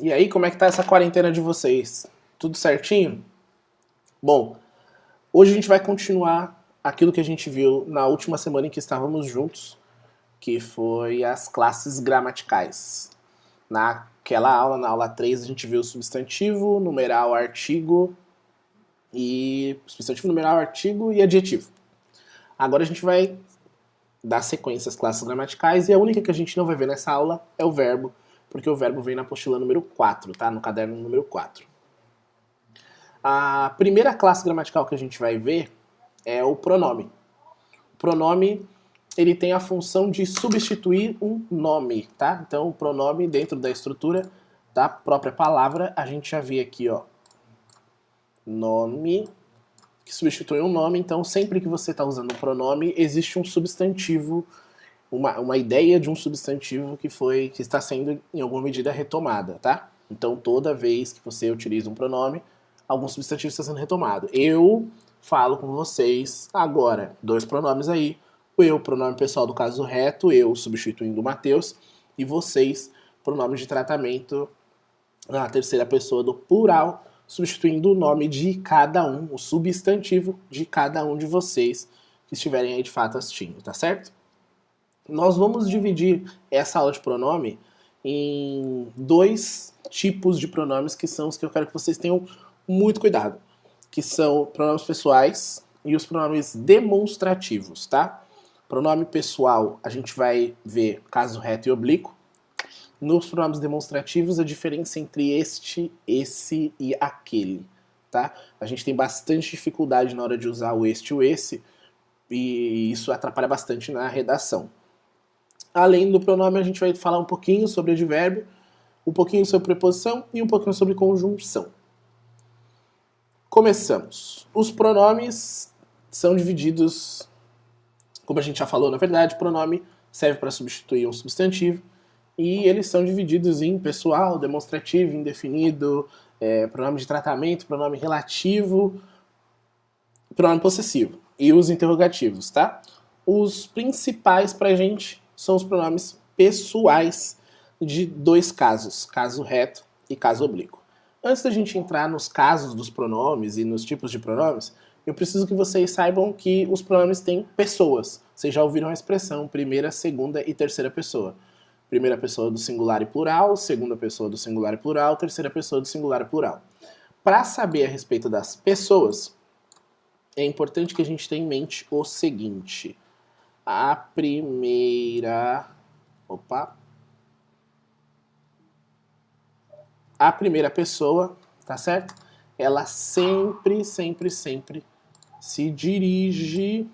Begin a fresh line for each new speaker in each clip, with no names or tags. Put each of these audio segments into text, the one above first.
E aí, como é que tá essa quarentena de vocês? Tudo certinho? Bom, hoje a gente vai continuar aquilo que a gente viu na última semana em que estávamos juntos, que foi as classes gramaticais. Naquela aula, na aula 3, a gente viu substantivo, numeral, artigo e substantivo, numeral, artigo e adjetivo. Agora a gente vai dar sequência às classes gramaticais e a única que a gente não vai ver nessa aula é o verbo, porque o verbo vem na apostila número 4, tá? No caderno número 4. A primeira classe gramatical que a gente vai ver é o pronome. O pronome, ele tem a função de substituir um nome, tá? Então, o pronome, dentro da estrutura da própria palavra, a gente já vê aqui, ó, nome, que substitui um nome. Então, sempre que você está usando um pronome, existe um substantivo, uma ideia de um substantivo que está sendo, em alguma medida, retomada, tá? Então, toda vez que você utiliza um pronome, algum substantivo está sendo retomado. Eu falo com vocês agora, dois pronomes aí. O eu, pronome pessoal do caso reto, eu substituindo o Mateus, e vocês, pronome de tratamento na terceira pessoa do plural, substituindo o nome de cada um, o substantivo de cada um de vocês que estiverem aí de fato assistindo, tá certo? Nós vamos dividir essa aula de pronome em dois tipos de pronomes que são os que eu quero que vocês tenham muito cuidado, que são pronomes pessoais e os pronomes demonstrativos, tá? Pronome pessoal, a gente vai ver caso reto e oblíquo. Nos pronomes demonstrativos, a diferença entre este, esse e aquele, tá? A gente tem bastante dificuldade na hora de usar o este e o esse, e isso atrapalha bastante na redação. Além do pronome, a gente vai falar um pouquinho sobre advérbio, um pouquinho sobre preposição e um pouquinho sobre conjunção. Começamos. Os pronomes são divididos, como a gente já falou, na verdade, pronome serve para substituir um substantivo, e eles são divididos em pessoal, demonstrativo, indefinido, pronome de tratamento, pronome relativo, pronome possessivo e os interrogativos, tá? Os principais pra gente são os pronomes pessoais de dois casos, caso reto e caso oblíquo. Antes da gente entrar nos casos dos pronomes e nos tipos de pronomes, eu preciso que vocês saibam que os pronomes têm pessoas. Vocês já ouviram a expressão primeira, segunda e terceira pessoa. Primeira pessoa do singular e plural, segunda pessoa do singular e plural, terceira pessoa do singular e plural. Para saber a respeito das pessoas, é importante que a gente tenha em mente o seguinte. A primeira pessoa, tá certo? Ela sempre se dirige.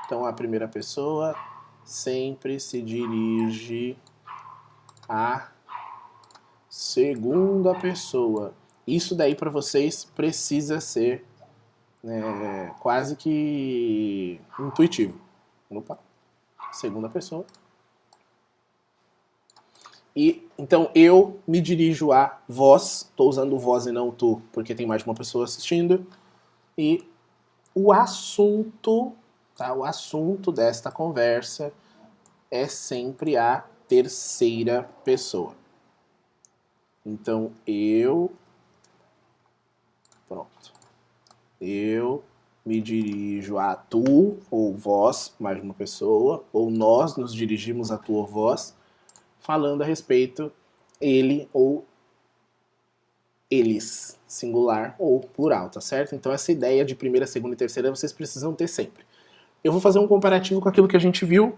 Então, a primeira pessoa sempre se dirige à segunda pessoa. Isso daí para vocês precisa ser quase que intuitivo. Segunda pessoa. E então eu me dirijo a vós, estou usando o vós e não o tu, porque tem mais de uma pessoa assistindo. E o assunto, tá? O assunto desta conversa é sempre a terceira pessoa. Então eu me dirijo a tu ou vós, mais de uma pessoa, ou nós nos dirigimos a tu ou vós, falando a respeito ele ou eles, singular ou plural, tá certo? Então essa ideia de primeira, segunda e terceira vocês precisam ter sempre. Eu vou fazer um comparativo com aquilo que a gente viu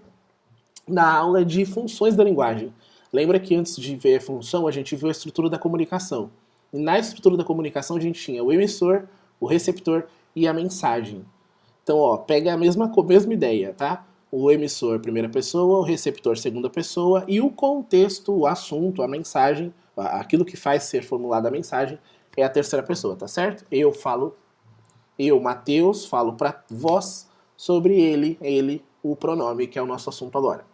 na aula de funções da linguagem. Lembra que antes de ver a função, a gente viu a estrutura da comunicação. E na estrutura da comunicação a gente tinha o emissor, o receptor e a mensagem. Então, ó, pega a mesma ideia, tá? O emissor, primeira pessoa, o receptor, segunda pessoa, e o contexto, o assunto, a mensagem, aquilo que faz ser formulada a mensagem, é a terceira pessoa, tá certo? Eu, Mateus, falo para vós sobre ele, o pronome, que é o nosso assunto agora.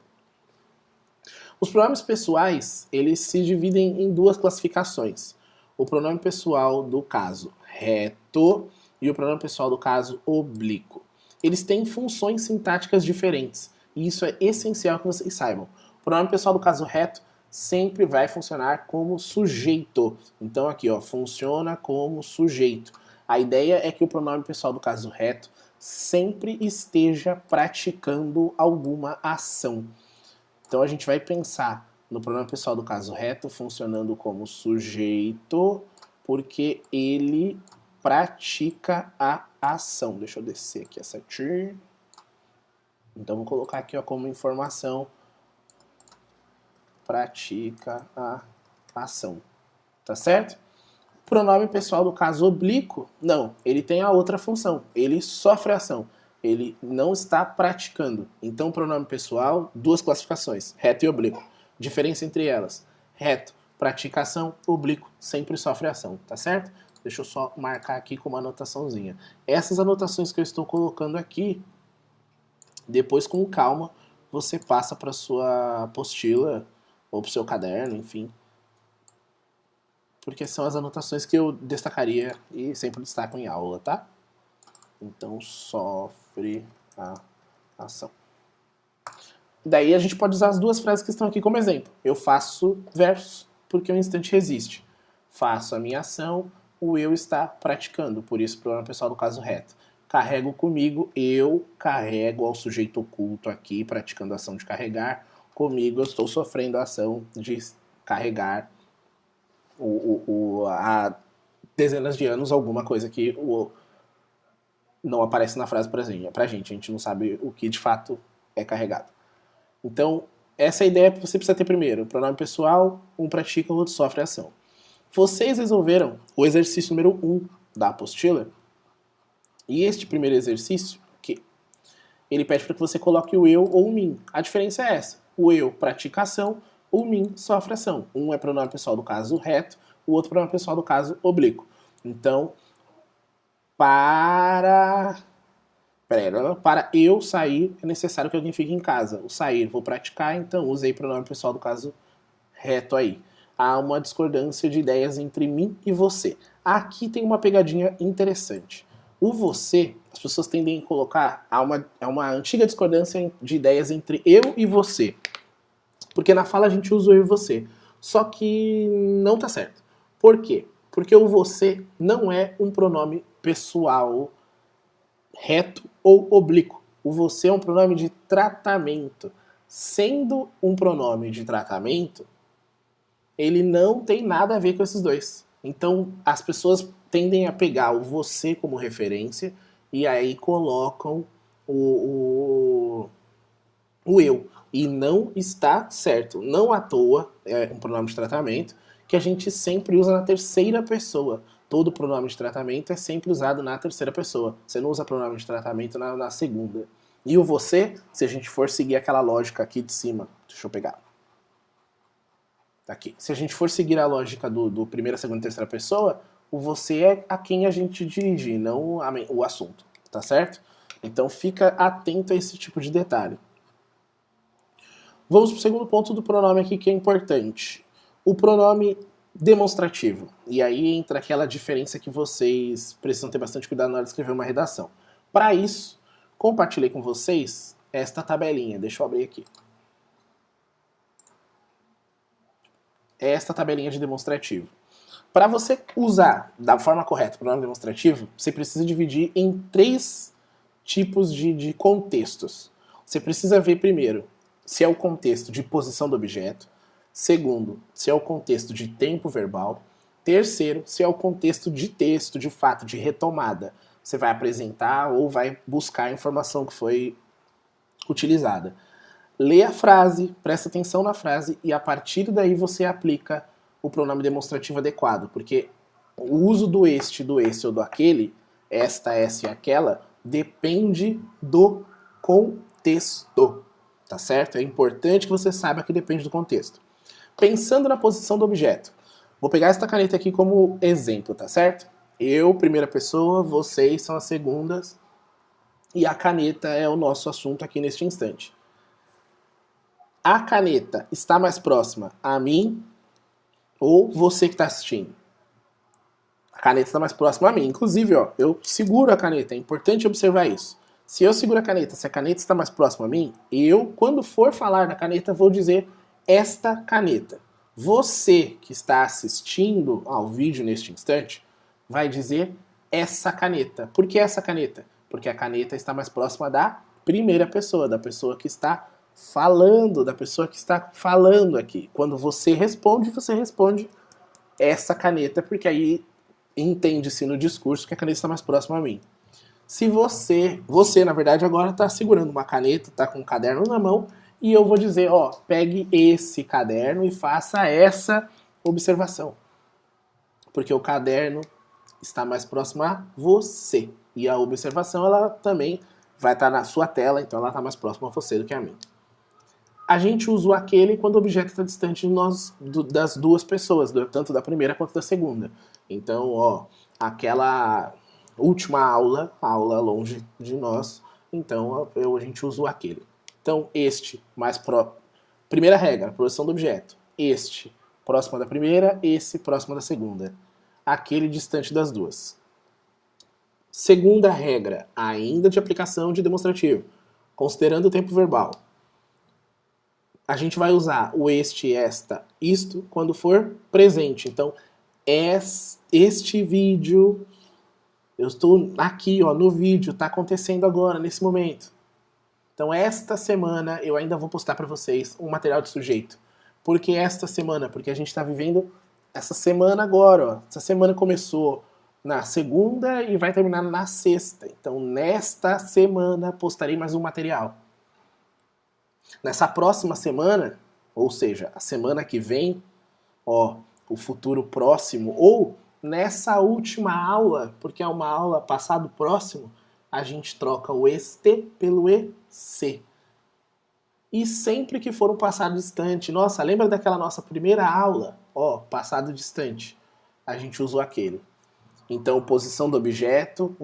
Os pronomes pessoais, eles se dividem em duas classificações. O pronome pessoal do caso reto e o pronome pessoal do caso oblíquo. Eles têm funções sintáticas diferentes, e isso é essencial que vocês saibam. O pronome pessoal do caso reto sempre vai funcionar como sujeito. Então aqui, ó, funciona como sujeito. A ideia é que o pronome pessoal do caso reto sempre esteja praticando alguma ação. Então a gente vai pensar no pronome pessoal do caso reto funcionando como sujeito, porque ele pratica a ação. Deixa eu descer aqui essa tir. Então vou colocar aqui, ó, como informação, pratica a ação. Tá certo? O pronome pessoal do caso oblíquo, não, ele tem a outra função, ele sofre ação, ele não está praticando. Então, pronome pessoal, duas classificações, reto e oblíquo. Diferença entre elas, reto, pratica ação, oblíquo, sempre sofre ação, tá certo? Deixa eu só marcar aqui com uma anotaçãozinha. Essas anotações que eu estou colocando aqui, depois com calma, você passa para sua apostila ou para o seu caderno, enfim. Porque são as anotações que eu destacaria e sempre destaco em aula, tá? Então, sofre a ação. Daí a gente pode usar as duas frases que estão aqui como exemplo. Eu faço versus porque o instante resiste. Faço a minha ação, o eu está praticando. Por isso, pronome pessoal do caso reto. Carrego comigo, eu carrego ao sujeito oculto aqui, praticando a ação de carregar. Comigo eu estou sofrendo a ação de carregar há dezenas de anos alguma coisa que não aparece na frase pra gente. A gente não sabe o que de fato é carregado. Então, essa é a ideia que você precisa ter primeiro. O pronome pessoal, um pratica, o outro sofre a ação. Vocês resolveram o exercício número 1 da apostila. E este primeiro exercício, ele pede para que você coloque o eu ou o mim. A diferença é essa. O eu pratica ação, o mim sofre ação. Um é pronome pessoal do caso reto, o outro pronome pessoal do caso oblíquo. Então, para eu sair, é necessário que alguém fique em casa. O sair, vou praticar, então usei pronome pessoal do caso reto aí. Há uma discordância de ideias entre mim e você. Aqui tem uma pegadinha interessante. O você, as pessoas tendem a colocar, há uma antiga discordância de ideias entre eu e você. Porque na fala a gente usa o eu e você. Só que não tá certo. Por quê? Porque o você não é um pronome pessoal reto ou oblíquo. O você é um pronome de tratamento. Sendo um pronome de tratamento, ele não tem nada a ver com esses dois. Então as pessoas tendem a pegar o você como referência e aí colocam o eu. E não está certo. Não à toa, é um pronome de tratamento, que a gente sempre usa na terceira pessoa. Todo pronome de tratamento é sempre usado na terceira pessoa. Você não usa pronome de tratamento na segunda. E o você, se a gente for seguir aquela lógica aqui de cima, deixa eu pegar. Aqui. Se a gente for seguir a lógica do primeira, segunda e terceira pessoa, o você é a quem a gente dirige, não o assunto, tá certo? Então fica atento a esse tipo de detalhe. Vamos para o segundo ponto do pronome aqui que é importante. O pronome demonstrativo. E aí entra aquela diferença que vocês precisam ter bastante cuidado na hora de escrever uma redação. Para isso, compartilhei com vocês esta tabelinha. Deixa eu abrir aqui. Esta tabelinha de demonstrativo. Para você usar da forma correta o pronome demonstrativo, você precisa dividir em 3 tipos de contextos. Você precisa ver primeiro se é o contexto de posição do objeto. Segundo, se é o contexto de tempo verbal. Terceiro, se é o contexto de texto, de fato, de retomada. Você vai apresentar ou vai buscar a informação que foi utilizada. Lê a frase, presta atenção na frase e a partir daí você aplica o pronome demonstrativo adequado, porque o uso do este ou do aquele, esta, essa e aquela, depende do contexto, tá certo? É importante que você saiba que depende do contexto. Pensando na posição do objeto, vou pegar esta caneta aqui como exemplo, tá certo? Eu, primeira pessoa, vocês são as segundas e a caneta é o nosso assunto aqui neste instante. A caneta está mais próxima a mim ou você que está assistindo? A caneta está mais próxima a mim. Inclusive, ó, eu seguro a caneta. É importante observar isso. Se eu seguro a caneta, se a caneta está mais próxima a mim, eu, quando for falar da caneta, vou dizer esta caneta. Você que está assistindo ao vídeo neste instante vai dizer essa caneta. Por que essa caneta? Porque a caneta está mais próxima da primeira pessoa, da pessoa que está falando, da pessoa que está falando aqui. Quando você responde essa caneta, porque aí entende-se no discurso que a caneta está mais próxima a mim. Se você na verdade agora está segurando uma caneta, está com um caderno na mão, e eu vou dizer, ó, pegue esse caderno e faça essa observação. Porque o caderno está mais próximo a você. E a observação, ela também vai estar na sua tela, então ela está mais próxima a você do que a mim. A gente usa o aquele quando o objeto está distante de nós, das duas pessoas, tanto da primeira quanto da segunda. Então, ó, aquela última aula, a aula longe de nós, então a gente usa o aquele. Então, este, mais próximo. Primeira regra, posição do objeto. Este, próximo da primeira, esse, próximo da segunda. Aquele distante das duas. Segunda regra, ainda de aplicação de demonstrativo. Considerando o tempo verbal. A gente vai usar o este, esta, isto, quando for presente. Então, este vídeo, eu estou aqui, ó, no vídeo, está acontecendo agora, nesse momento. Então, esta semana, eu ainda vou postar para vocês um material de sujeito. Por que esta semana? Porque a gente está vivendo essa semana agora, ó. Essa semana começou na segunda e vai terminar na sexta. Então, nesta semana, postarei mais um material. Nessa próxima semana, ou seja, a semana que vem, ó, o futuro próximo, ou nessa última aula, porque é uma aula passado próximo, a gente troca o este pelo ec. E sempre que for um passado distante, nossa, lembra daquela nossa primeira aula? Ó, passado distante, a gente usa o aquele. Então, posição do objeto,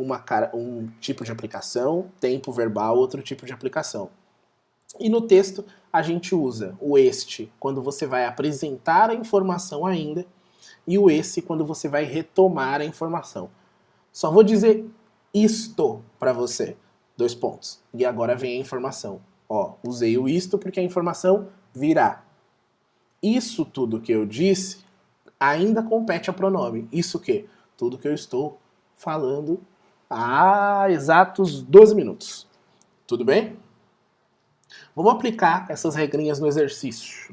um tipo de aplicação, tempo verbal, outro tipo de aplicação. E no texto, a gente usa o este quando você vai apresentar a informação ainda, e o esse quando você vai retomar a informação. Só vou dizer isto para você. 2 pontos. E agora vem a informação. Ó, usei o isto porque a informação virá. Isso tudo que eu disse ainda compete a pronome. Isso que? Tudo que eu estou falando há exatos 12 minutos. Tudo bem? Vamos aplicar essas regrinhas no exercício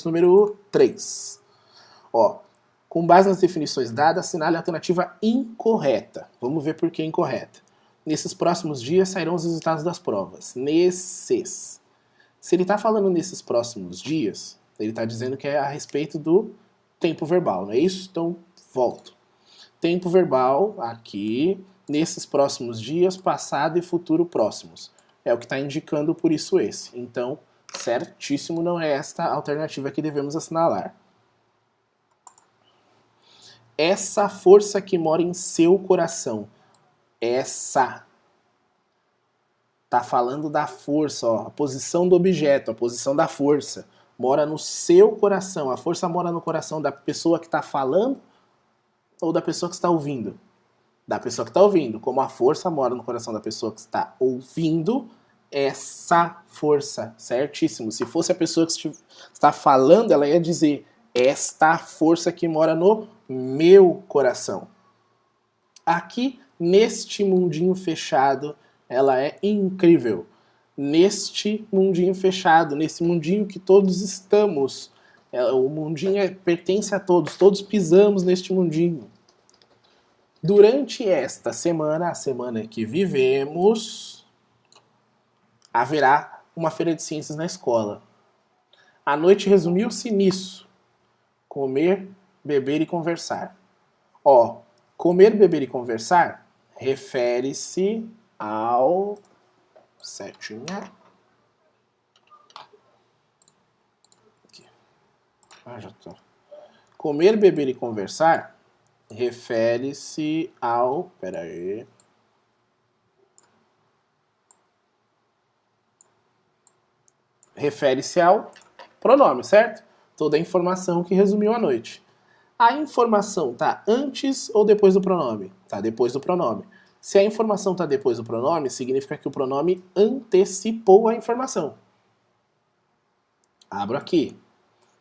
número 3. Ó, com base nas definições dadas, assinale a alternativa incorreta. Vamos ver por que incorreta. Nesses próximos dias sairão os resultados das provas. Nesses. Se ele está falando nesses próximos dias, ele está dizendo que é a respeito do tempo verbal, não é isso? Então, volto. Tempo verbal, aqui, nesses próximos dias, passado e futuro próximos. É o que está indicando por isso esse. Então, certíssimo, não é esta alternativa que devemos assinalar. Essa força que mora em seu coração. Essa. Tá falando da força, ó, a posição do objeto, a posição da força. Mora no seu coração. A força mora no coração da pessoa que está falando ou da pessoa que está ouvindo? Da pessoa que está ouvindo. Como a força mora no coração da pessoa que está ouvindo, essa força, certíssimo. Se fosse a pessoa que está falando, ela ia dizer esta força que mora no meu coração. Aqui, neste mundinho fechado, ela é incrível. Neste mundinho fechado, nesse mundinho que todos estamos. O mundinho pertence a todos, todos pisamos neste mundinho. Durante esta semana, a semana que vivemos, haverá uma feira de ciências na escola. A noite resumiu-se nisso: comer, beber e conversar. Ó, comer, beber e conversar refere-se ao... setinha. Aqui. Ah, já tô. Comer, beber e conversar refere-se ao... Pera aí. Refere-se ao pronome, certo? Toda a informação que resumiu a noite. A informação está antes ou depois do pronome? Está depois do pronome. Se a informação está depois do pronome, significa que o pronome antecipou a informação. Abro aqui.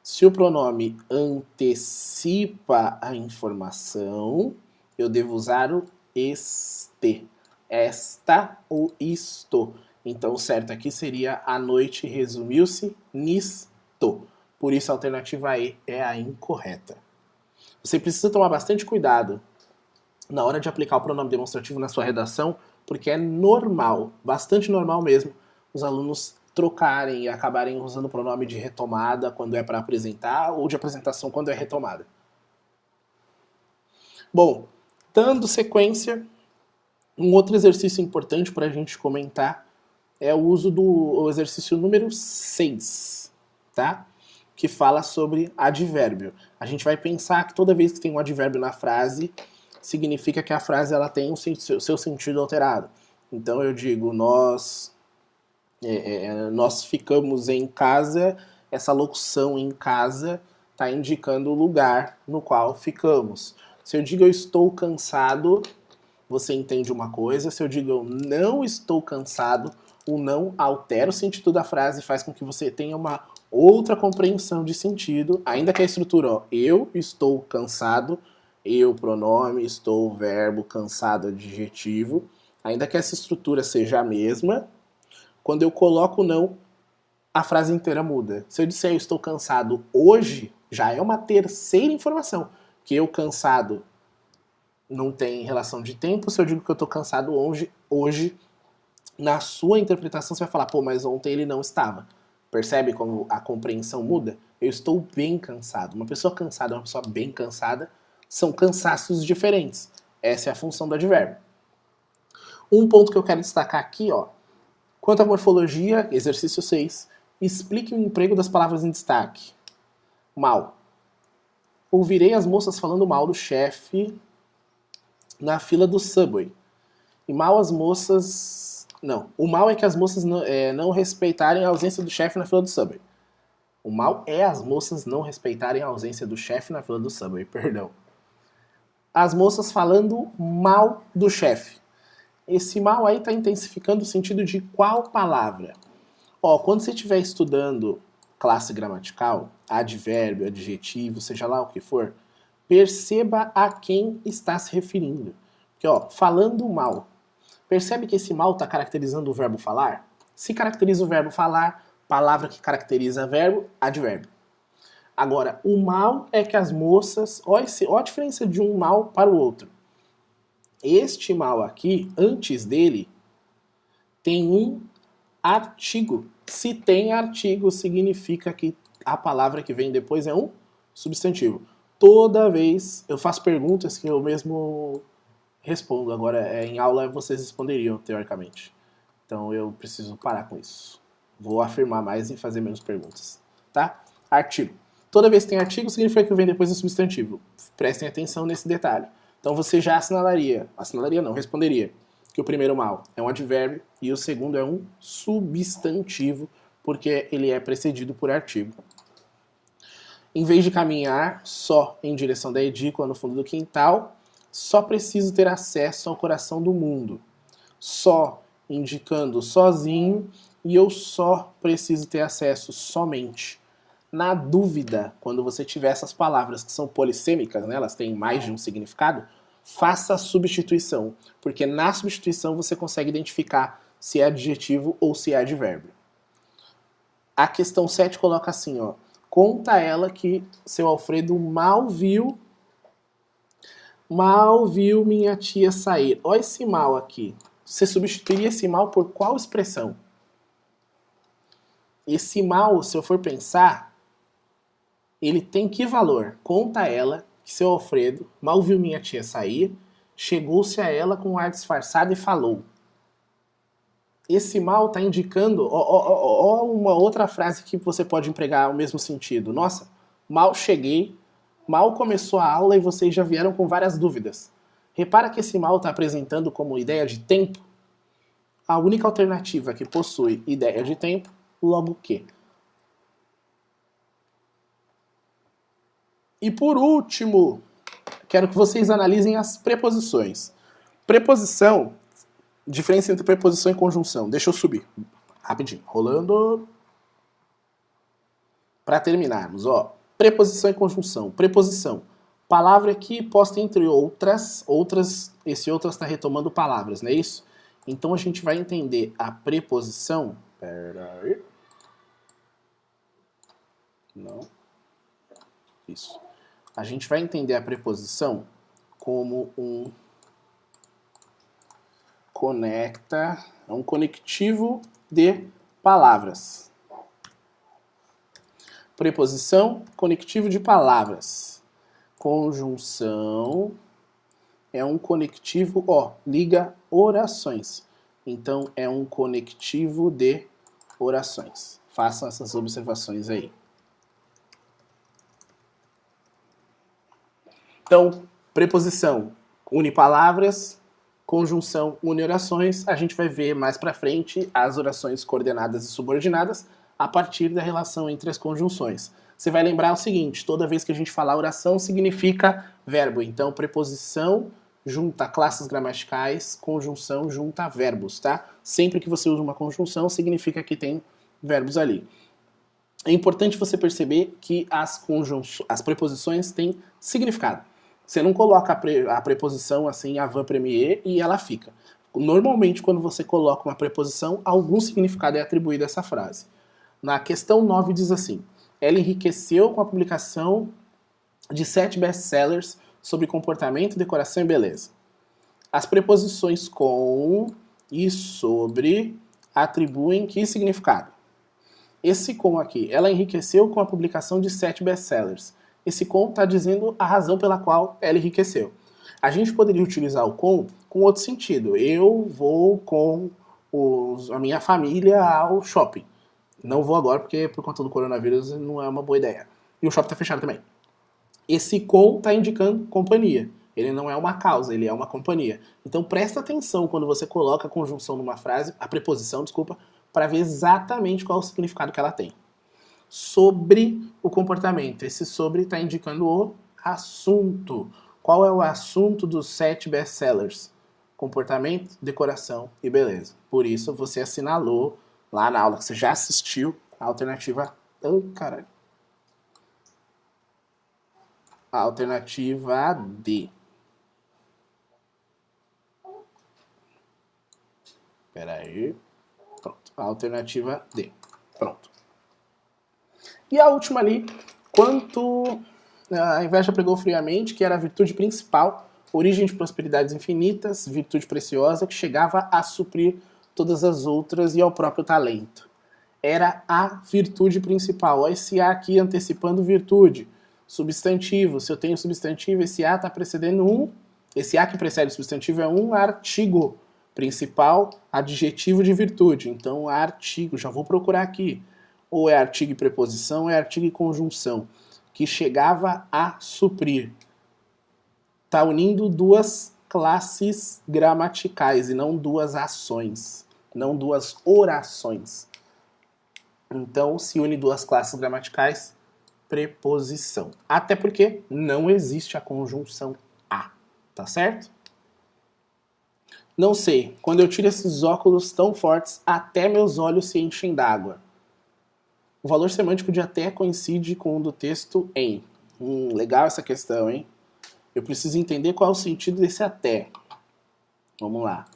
Se o pronome antecipa a informação, eu devo usar o este. Esta ou isto. Então, o certo aqui seria a noite resumiu-se nisto. Por isso, a alternativa E é a incorreta. Você precisa tomar bastante cuidado na hora de aplicar o pronome demonstrativo na sua redação, porque é normal, bastante normal mesmo, os alunos trocarem e acabarem usando o pronome de retomada quando é para apresentar ou de apresentação quando é retomada. Bom, dando sequência, um outro exercício importante para a gente comentar é o uso do exercício número 6, tá? Que fala sobre advérbio. A gente vai pensar que toda vez que tem um advérbio na frase, significa que a frase ela tem o seu sentido alterado. Então eu digo, nós ficamos em casa, essa locução em casa está indicando o lugar no qual ficamos. Se eu digo eu estou cansado, você entende uma coisa. Se eu digo eu não estou cansado, o não altera o sentido da frase e faz com que você tenha uma outra compreensão de sentido, ainda que a estrutura, ó, eu estou cansado, eu, pronome, estou, verbo, cansado, adjetivo, ainda que essa estrutura seja a mesma, quando eu coloco não, a frase inteira muda. Se eu disser eu estou cansado hoje, já é uma terceira informação, que eu cansado não tem relação de tempo. Se eu digo que eu estou cansado hoje, na sua interpretação você vai falar, pô, mas ontem ele não estava. Percebe como a compreensão muda? Eu estou bem cansado. Uma pessoa cansada e uma pessoa bem cansada são cansaços diferentes. Essa é a função do advérbio. Um ponto que eu quero destacar aqui, ó. Quanto à morfologia, exercício 6, explique o emprego das palavras em destaque. Mal. Ouvirei as moças falando mal do chefe na fila do Subway. E mal as moças... Não, o mal é que as moças não respeitarem a ausência do chefe na fila do Subway. O mal é as moças não respeitarem a ausência do chefe na fila do Subway, perdão. As moças falando mal do chefe. Esse mal aí está intensificando o sentido de qual palavra? Ó, quando você estiver estudando classe gramatical, advérbio, adjetivo, seja lá o que for, perceba a quem está se referindo. Porque, ó, falando mal. Percebe que esse mal está caracterizando o verbo falar? Se caracteriza o verbo falar, palavra que caracteriza verbo, advérbio. Agora, o mal é que as moças... Ó a diferença de um mal para o outro. Este mal aqui, antes dele, tem um artigo. Se tem artigo, significa que a palavra que vem depois é um substantivo. Toda vez eu faço perguntas que eu mesmo respondo. Agora, em aula vocês responderiam, teoricamente. Então eu preciso parar com isso. Vou afirmar mais e fazer menos perguntas. Tá? Artigo. Toda vez que tem artigo, significa que vem depois do substantivo. Prestem atenção nesse detalhe. Então você já responderia que o primeiro mal é um advérbio e o segundo é um substantivo, porque ele é precedido por artigo. Em vez de caminhar só em direção da edícula no fundo do quintal, só preciso ter acesso ao coração do mundo. Só indicando sozinho e eu só preciso ter acesso somente. Na dúvida, quando você tiver essas palavras que são polissêmicas, né, elas têm mais de um significado, faça a substituição, porque na substituição você consegue identificar se é adjetivo ou se é advérbio. A questão 7 coloca assim, ó, conta ela que seu Alfredo mal viu minha tia sair. Olha esse mal aqui. Você substituiria esse mal por qual expressão? Esse mal, se eu for pensar, ele tem que valor? Conta ela que seu Alfredo mal viu minha tia sair, chegou-se a ela com um ar disfarçado e falou. Esse mal está indicando, uma outra frase que você pode empregar o mesmo sentido. Nossa, mal cheguei, mal começou a aula e vocês já vieram com várias dúvidas. Repara que esse mal está apresentando como ideia de tempo. A única alternativa que possui ideia de tempo, logo que. E por último, quero que vocês analisem as preposições. Preposição, diferença entre preposição e conjunção. Deixa eu subir, rapidinho, rolando. Para terminarmos, ó. Preposição e conjunção. Preposição. Palavra aqui posta entre outras. Esse outras está retomando palavras, não é isso? Então a gente vai entender a preposição. Pera aí. Não. Isso. A gente vai entender a preposição como um conectivo de palavras. Preposição, conectivo de palavras. Conjunção é um conectivo, liga orações. Então é um conectivo de orações. Façam essas observações aí. Então, preposição une palavras, conjunção une orações. A gente vai ver mais pra frente as orações coordenadas e subordinadas a partir da relação entre as conjunções. Você vai lembrar o seguinte, toda vez que a gente falar oração significa verbo. Então, preposição junta classes gramaticais, conjunção junta verbos, tá? Sempre que você usa uma conjunção, significa que tem verbos ali. É importante você perceber que as preposições têm significado. Você não coloca a preposição assim, avant premier, e ela fica. Normalmente, quando você coloca uma preposição, algum significado é atribuído a essa frase. Na questão 9 diz assim, ela enriqueceu com a publicação de 7 best-sellers sobre comportamento, decoração e beleza. As preposições com e sobre atribuem que significado? Esse com aqui, ela enriqueceu com a publicação de 7 best-sellers. Esse com está dizendo a razão pela qual ela enriqueceu. A gente poderia utilizar o com outro sentido. Eu vou com a minha família ao shopping. Não vou agora porque por conta do coronavírus não é uma boa ideia. E o shopping está fechado também. Esse com está indicando companhia. Ele não é uma causa, ele é uma companhia. Então presta atenção quando você coloca a conjunção numa frase, a preposição, desculpa, para ver exatamente qual é o significado que ela tem. Sobre o comportamento. Esse sobre está indicando o assunto. Qual é o assunto dos 7 best-sellers? Comportamento, decoração e beleza. Por isso você assinalou lá na aula que você já assistiu a alternativa... Ai, caralho. A alternativa D. Espera aí. Pronto. A alternativa D. Pronto. E a última ali, quanto a inveja pregou friamente, que era a virtude principal, origem de prosperidades infinitas, virtude preciosa, que chegava a suprir todas as outras e ao próprio talento. Era a virtude principal. Esse A aqui antecipando virtude. Substantivo. Se eu tenho substantivo, esse A está precedendo esse A que precede o substantivo é um artigo. Principal, adjetivo de virtude. Então, artigo. Já vou procurar aqui. Ou é artigo e preposição, ou é artigo e conjunção. Que chegava a suprir. Está unindo duas classes gramaticais e não duas ações. Não duas orações. Então, se une duas classes gramaticais, preposição. Até porque não existe a conjunção a. Tá certo? Não sei. Quando eu tiro esses óculos tão fortes, até meus olhos se enchem d'água. O valor semântico de até coincide com o do texto em. Legal essa questão, hein? Eu preciso entender qual é o sentido desse até. Vamos lá.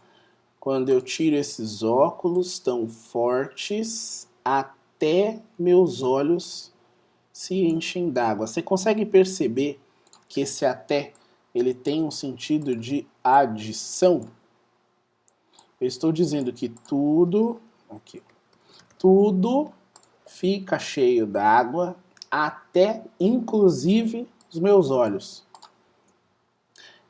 Quando eu tiro esses óculos tão fortes, até meus olhos se enchem d'água. Você consegue perceber que esse até ele tem um sentido de adição? Eu estou dizendo que tudo fica cheio d'água, até inclusive os meus olhos.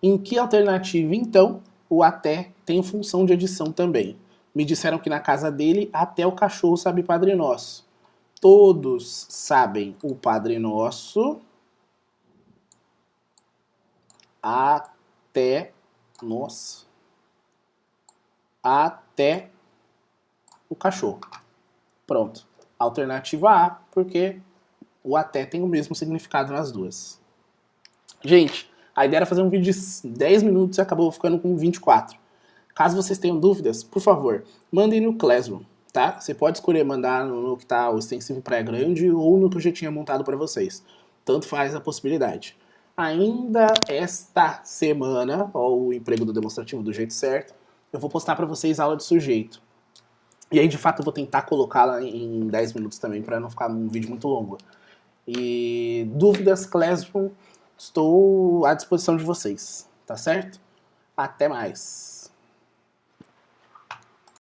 Em que alternativa, então, o até tem função de adição também? Me disseram que na casa dele até o cachorro sabe Padre Nosso. Todos sabem o Padre Nosso até o cachorro. Pronto. Alternativa A, porque o até tem o mesmo significado nas duas. Gente, a ideia era fazer um vídeo de 10 minutos e acabou ficando com 24. Caso vocês tenham dúvidas, por favor, mandem no Classroom, tá? Você pode escolher mandar no que tá o extensivo pré-grande ou no que eu já tinha montado para vocês. tanto faz a possibilidade. Ainda esta semana, ó, o emprego do demonstrativo do jeito certo, eu vou postar para vocês aula de sujeito. E aí, de fato, eu vou tentar colocá-la em 10 minutos também, para não ficar um vídeo muito longo. E dúvidas, Classroom, estou à disposição de vocês, tá certo? Até mais!